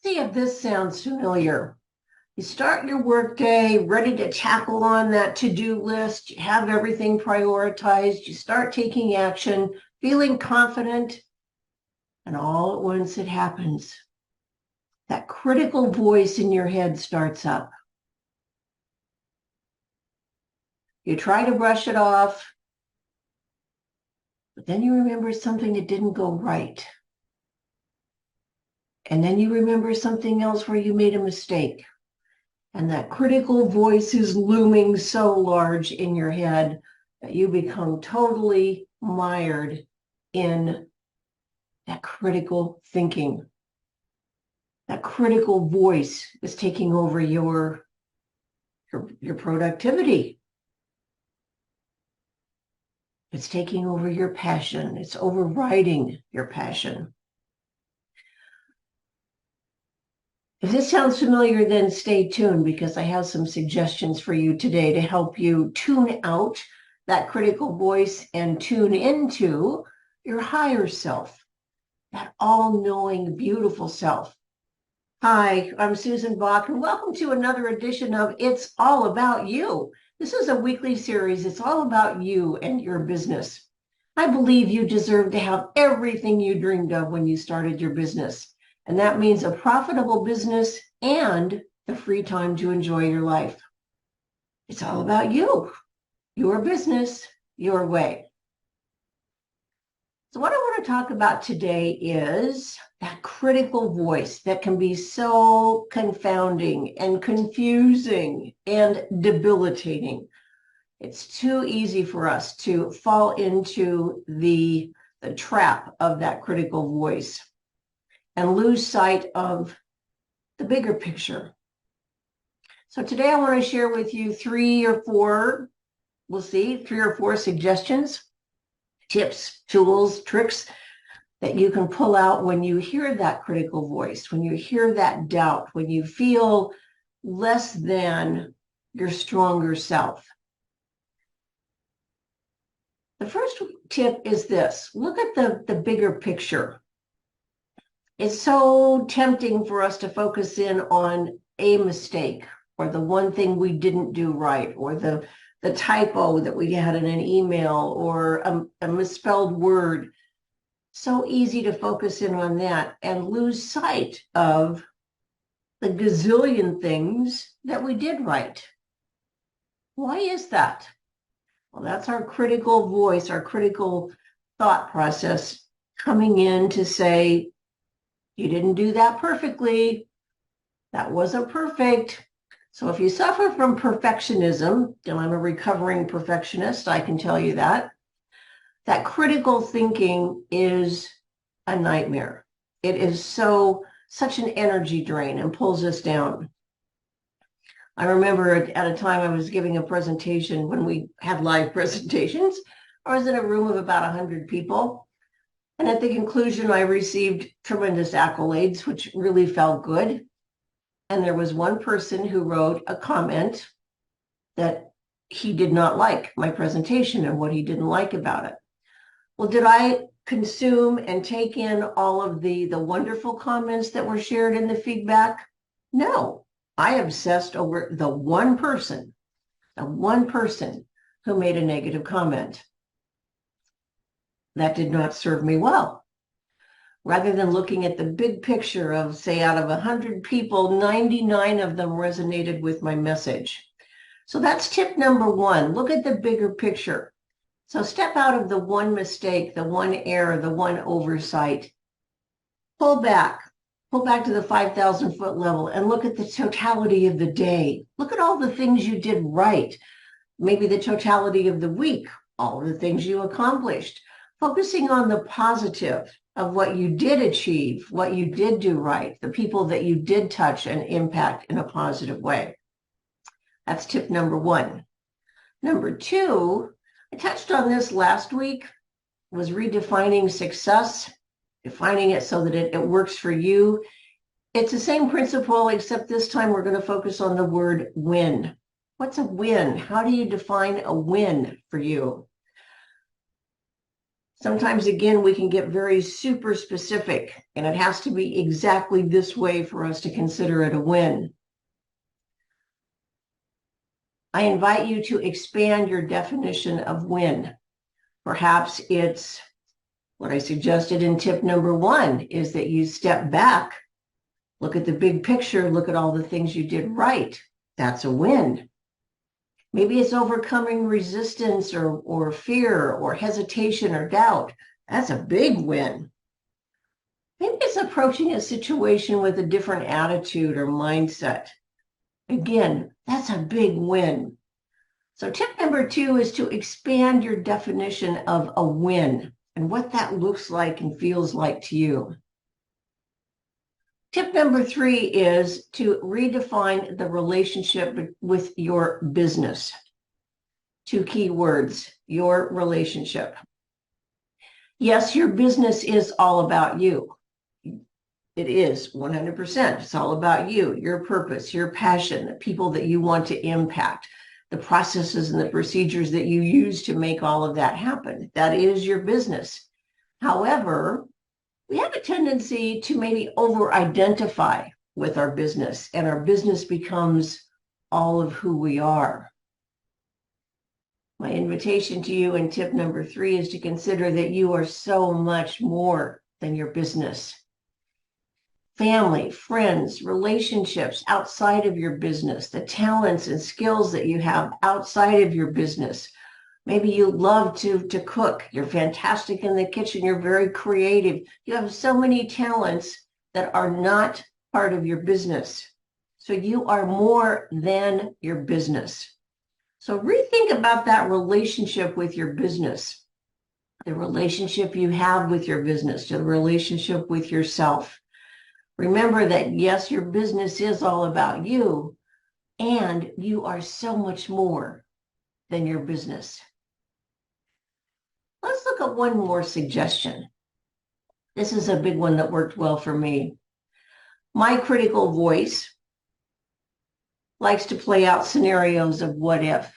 See if this sounds familiar. You start your workday ready to tackle on that to-do list. You have everything prioritized. You start taking action, feeling confident, and all at once it happens. That critical voice in your head starts up. You try to brush it off, but then you remember something that didn't go right. And then you remember something else where you made a mistake. And that critical voice is looming so large in your head that you become totally mired in that critical thinking. That critical voice is taking over your productivity. It's taking over your passion. It's overriding your passion. If this sounds familiar, then stay tuned because I have some suggestions for you today to help you tune out that critical voice and tune into your higher self, that all-knowing, beautiful self. Hi, I'm Susan Bach, and welcome to another edition of It's All About You. This is a weekly series. It's all about you and your business. I believe you deserve to have everything you dreamed of when you started your business. And that means a profitable business and the free time to enjoy your life. It's all about you, your business, your way. So what I want to talk about today is that critical voice that can be so confounding and confusing and debilitating. It's too easy for us to fall into the trap of that critical voice and lose sight of the bigger picture. So today I want to share with you three or four suggestions, tips, tools, tricks that you can pull out when you hear that critical voice, when you hear that doubt, when you feel less than your stronger self. The first tip is this: look at the bigger picture. It's so tempting for us to focus in on a mistake or the one thing we didn't do right or the typo that we had in an email or a misspelled word. So easy to focus in on that and lose sight of the gazillion things that we did right. Why is that? Well, that's our critical voice, our critical thought process coming in to say, you didn't do that perfectly. That wasn't perfect. So if you suffer from perfectionism, and I'm a recovering perfectionist, I can tell you that critical thinking is a nightmare. It is such an energy drain and pulls us down. I remember at a time I was giving a presentation when we had live presentations. I was in a room of about 100 people. And at the conclusion, I received tremendous accolades, which really felt good. And there was one person who wrote a comment that he did not like my presentation and what he didn't like about it. Well, did I consume and take in all of the wonderful comments that were shared in the feedback? No, I obsessed over the one person who made a negative comment. That did not serve me well. Rather than looking at the big picture of, say, out of 100 people, 99 of them resonated with my message. So that's tip number one. Look at the bigger picture. So step out of the one mistake, the one error, the one oversight. Pull back to the 5,000-foot level and look at the totality of the day. Look at all the things you did right. Maybe the totality of the week, all of the things you accomplished. Focusing on the positive of what you did achieve, what you did do right, the people that you did touch and impact in a positive way. That's tip number one. Number two, I touched on this last week, was redefining success, defining it so that it works for you. It's the same principle, except this time we're going to focus on the word win. What's a win? How do you define a win for you? Sometimes, again, we can get very super specific, and it has to be exactly this way for us to consider it a win. I invite you to expand your definition of win. Perhaps it's what I suggested in tip number 1 is that you step back, look at the big picture, look at all the things you did right. That's a win. Maybe it's overcoming resistance or fear or hesitation or doubt. That's a big win. Maybe it's approaching a situation with a different attitude or mindset. Again, that's a big win. So tip number 2 is to expand your definition of a win and what that looks like and feels like to you. Tip number 3 is to redefine the relationship with your business. 2 key words, your relationship. Yes, your business is all about you. It is 100%. It's all about you, your purpose, your passion, the people that you want to impact, the processes and the procedures that you use to make all of that happen. That is your business. However, we have a tendency to maybe over-identify with our business, and our business becomes all of who we are. My invitation to you in tip number 3 is to consider that you are so much more than your business. Family, friends, relationships outside of your business, the talents and skills that you have outside of your business. Maybe you love to cook. You're fantastic in the kitchen. You're very creative. You have so many talents that are not part of your business. So you are more than your business. So rethink about that relationship with your business, the relationship you have with your business, the relationship with yourself. Remember that, yes, your business is all about you, and you are so much more than your business. Let's look at one more suggestion. This is a big one that worked well for me. My critical voice likes to play out scenarios of what if.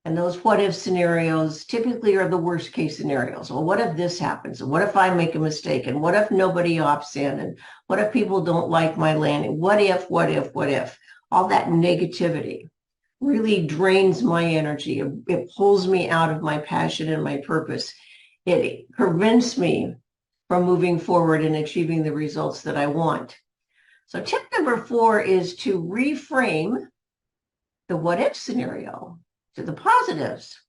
And those what if scenarios typically are the worst case scenarios. Well, what if this happens? And what if I make a mistake? And what if nobody opts in? And what if people don't like my landing? What if, what if, what if? All that negativity really drains my energy. It pulls me out of my passion and my purpose. It prevents me from moving forward and achieving the results that I want. So tip number 4 is to reframe the what if scenario to the positives.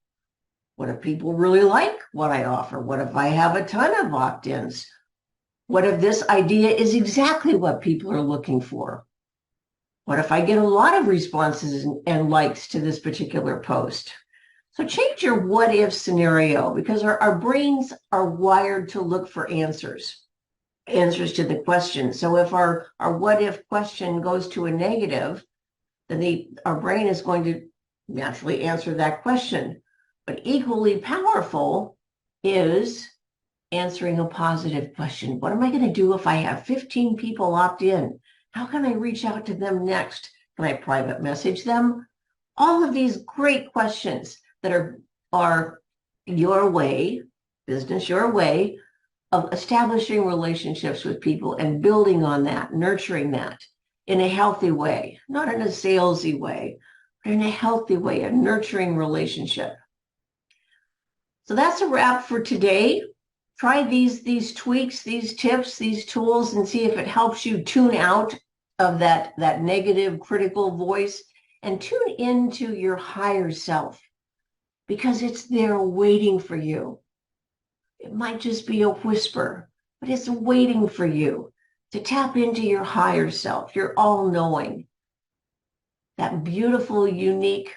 What if people really like what I offer? What if I have a ton of opt-ins? What if this idea is exactly what people are looking for? What if I get a lot of responses and likes to this particular post? So change your what if scenario, because our brains are wired to look for answers to the question. So if our what if question goes to a negative, then our brain is going to naturally answer that question. But equally powerful is answering a positive question. What am I going to do if I have 15 people opt in? How can I reach out to them next? Can I private message them? All of these great questions that are your way, business your way, of establishing relationships with people and building on that, nurturing that in a healthy way, not in a salesy way, but in a healthy way, a nurturing relationship. So that's a wrap for today. Try these tweaks, these tips, these tools, and see if it helps you tune out of that negative critical voice and tune into your higher self, because it's there waiting for you. It might just be a whisper, but it's waiting for you to tap into your higher self, your all-knowing, that beautiful, unique,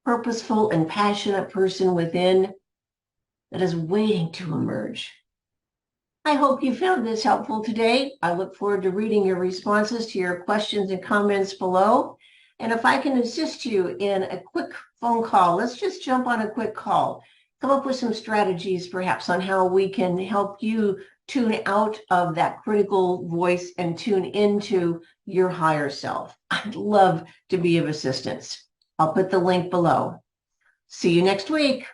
purposeful, and passionate person within that is waiting to emerge. I hope you found this helpful today. I look forward to reading your responses to your questions and comments below. And if I can assist you in a quick phone call, let's just jump on a quick call. Come up with some strategies perhaps on how we can help you tune out of that critical voice and tune into your higher self. I'd love to be of assistance. I'll put the link below. See you next week.